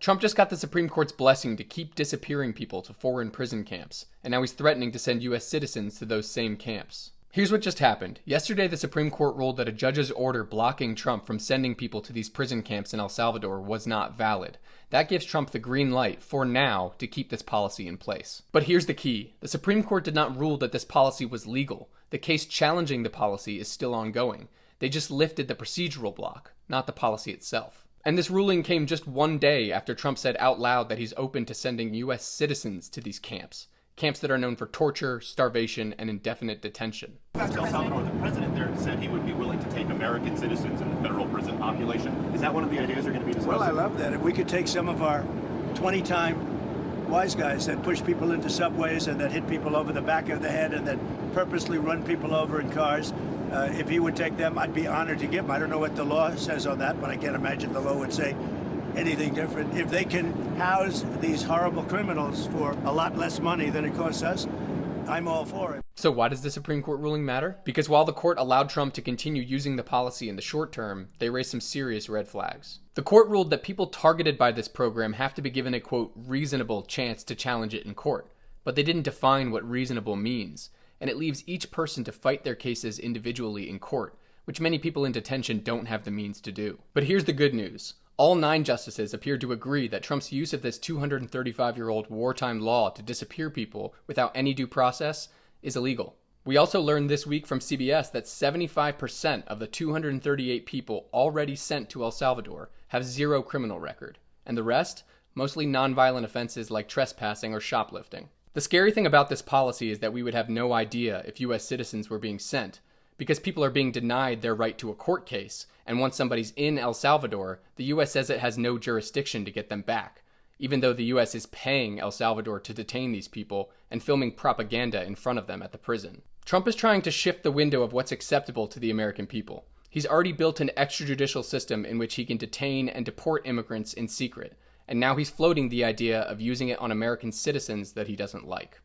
Trump just got the Supreme Court's blessing to keep disappearing people to foreign prison camps, and now he's threatening to send U.S. citizens to those same camps. Here's what just happened. Yesterday, the Supreme Court ruled that a judge's order blocking Trump from sending people to these prison camps in El Salvador was not valid. That gives Trump the green light, for now, to keep this policy in place. But here's the key. The Supreme Court did not rule that this policy was legal. The case challenging the policy is still ongoing. They just lifted the procedural block, not the policy itself. And this ruling came just one day after Trump said out loud that he's open to sending U.S. citizens to these camps that are known for torture, starvation, and indefinite detention. El Salvador, the president there said he would be willing to take American citizens in the federal prison population. Is that one of the ideas you're going to be discussing? Well, I love that. If we could take some of our 20-time wise guys that push people into subways and that hit people over the back of the head and that purposely run people over in cars, if he would take them, I'd be honored to give them. I don't know what the law says on that, but I can't imagine the law would say anything different. If they can house these horrible criminals for a lot less money than it costs us, I'm all for it. So why does the Supreme Court ruling matter? Because while the court allowed Trump to continue using the policy in the short term, they raised some serious red flags. The court ruled that people targeted by this program have to be given a, quote, reasonable chance to challenge it in court. But they didn't define what reasonable means. And it leaves each person to fight their cases individually in court, which many people in detention don't have the means to do. But here's the good news. All 9 justices appeared to agree that Trump's use of this 235-year-old wartime law to disappear people without any due process is illegal. We also learned this week from CBS that 75% of the 238 people already sent to El Salvador have zero criminal record, and the rest, mostly nonviolent offenses like trespassing or shoplifting. The scary thing about this policy is that we would have no idea if U.S. citizens were being sent, because people are being denied their right to a court case, and once somebody's in El Salvador, the U.S. says it has no jurisdiction to get them back, even though the U.S. is paying El Salvador to detain these people and filming propaganda in front of them at the prison. Trump is trying to shift the window of what's acceptable to the American people. He's already built an extrajudicial system in which he can detain and deport immigrants in secret, and now he's floating the idea of using it on American citizens that he doesn't like.